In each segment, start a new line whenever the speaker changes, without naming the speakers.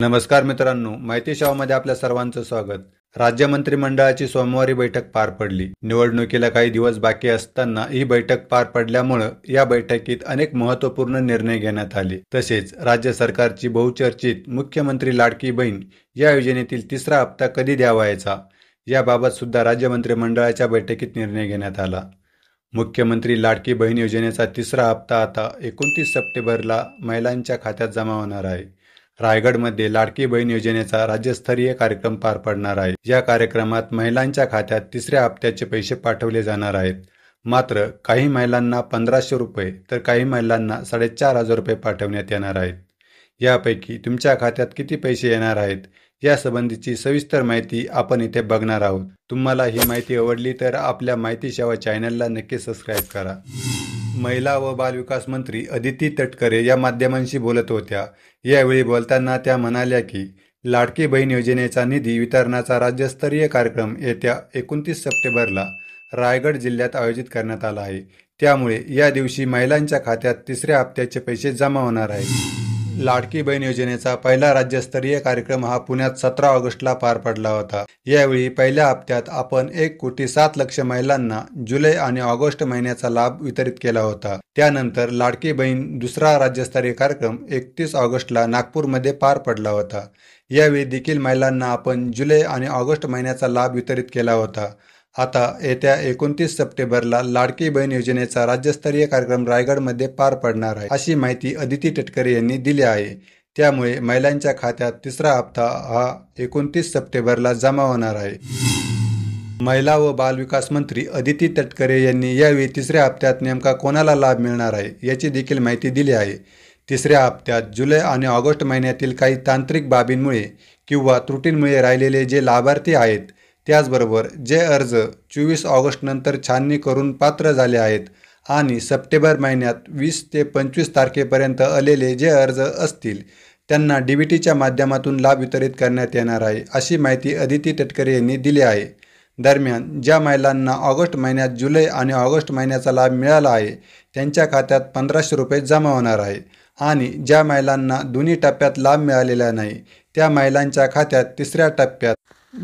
नमस्कार मित्रांनो, माहिती सेवामध्ये आपल्या सर्वांचं स्वागत. राज्य मंत्रिमंडळाची सोमवारी बैठक पार पडली. निवडणुकीला काही दिवस बाकी असताना ही बैठक पार पडल्यामुळे या बैठकीत अनेक महत्त्वपूर्ण निर्णय घेण्यात आले. तसेच राज्य सरकारची बहुचर्चित मुख्यमंत्री लाडकी बहीण या योजनेतील तिसरा हप्ता कधी द्यावायचा याबाबत सुद्धा राज्य मंत्रिमंडळाच्या बैठकीत निर्णय घेण्यात आला. मुख्यमंत्री लाडकी बहीण योजनेचा तिसरा हप्ता आता 29 सप्टेंबरला महिलांच्या खात्यात जमा होणार आहे. रायगडमध्ये लाडकी बहीण योजनेचा राज्यस्तरीय कार्यक्रम पार पडणार आहे. या कार्यक्रमात महिलांच्या खात्यात तिसऱ्या हप्त्याचे पैसे पाठवले जाणार आहेत. मात्र काही महिलांना 1500 रुपये तर काही महिलांना 4500 रुपये पाठवण्यात येणार आहेत. यापैकी तुमच्या खात्यात किती पैसे येणार आहेत यासंबंधीची सविस्तर माहिती आपण इथे बघणार आहोत. तुम्हाला ही माहिती आवडली तर आपल्या माहिती सेवा चॅनलला नक्की सबस्क्राईब करा. महिला व बालविकास मंत्री अदिती तटकरे या माध्यमांशी बोलत होत्या. यावेळी बोलताना त्या म्हणाल्या की लाडकी बहीण योजनेचा निधी वितरणाचा राज्यस्तरीय कार्यक्रम येत्या 29 सप्टेंबरला रायगड जिल्ह्यात आयोजित करण्यात आला आहे. त्यामुळे या दिवशी महिलांच्या खात्यात तिसऱ्या हप्त्याचे पैसे जमा होणार आहेत. लाडकी बहीण योजनेचा पहिला राज्यस्तरीय कार्यक्रम हा पुण्यात 17 ऑगस्टला पार पडला होता. यावेळी पहिल्या हप्त्यात आपण 1,07,00,000 महिलांना जुलै आणि ऑगस्ट महिन्याचा लाभ वितरित केला होता. त्यानंतर लाडकी बहीण दुसरा राज्यस्तरीय कार्यक्रम 31 ऑगस्टला नागपूरमध्ये पार पडला होता. यावेळी देखील महिलांना आपण जुलै आणि ऑगस्ट महिन्याचा लाभ वितरित केला होता. आता येत्या 29 सप्टेंबरला लाडकी बहीण योजनेचा राज्यस्तरीय कार्यक्रम रायगडमध्ये पार पडणार आहे, अशी माहिती अदिती तटकरे यांनी दिली आहे. त्यामुळे महिलांच्या खात्यात तिसरा हप्ता हा 29 सप्टेंबरला जमा होणार आहे. महिला व बालविकास मंत्री अदिती तटकरे यांनी यावेळी तिसऱ्या हप्त्यात नेमका कोणाला लाभ मिळणार आहे याची देखील माहिती दिली आहे. तिसऱ्या हप्त्यात जुलै आणि ऑगस्ट महिन्यातील काही तांत्रिक बाबींमुळे किंवा त्रुटींमुळे राहिलेले जे लाभार्थी आहेत, त्याचबरोबर जे अर्ज 24 ऑगस्टनंतर छाननी करून पात्र झाले आहेत आणि सप्टेंबर महिन्यात 20 ते 25 तारखेपर्यंत आलेले जे अर्ज असतील त्यांना DBTच्या माध्यमातून लाभ वितरित करण्यात येणार आहे, अशी माहिती अदिती तटकरे यांनी दिली आहे. दरम्यान ज्या महिलांना ऑगस्ट महिन्यात जुलै आणि ऑगस्ट महिन्याचा लाभ मिळाला आहे त्यांच्या खात्यात 1500 रुपये जमा होणार आहे आणि ज्या महिलांना दोन्ही टप्प्यात लाभ मिळालेला नाही त्या महिलांच्या खात्यात तिसऱ्या टप्प्यात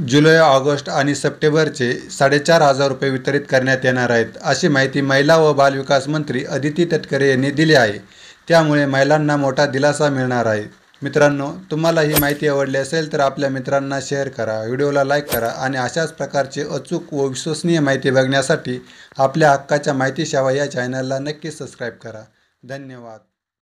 जुलै, ऑगस्ट आणि सप्टेंबरचे 4500 रुपये वितरित करण्यात येणार आहेत, अशी माहिती महिला व बालविकास मंत्री अदिती तटकरे यांनी दिली आहे. त्यामुळे महिलांना मोठा दिलासा मिळणार आहे. मित्रांनो, तुम्हाला ही माहिती आवडली असेल तर आपल्या मित्रांना शेअर करा, व्हिडिओला लाईक करा आणि अशाच प्रकारचे अचूक व विश्वसनीय माहिती बघण्यासाठी आपल्या हक्काच्या माहिती सेवा या चॅनलला नक्की सबस्क्राईब करा. धन्यवाद.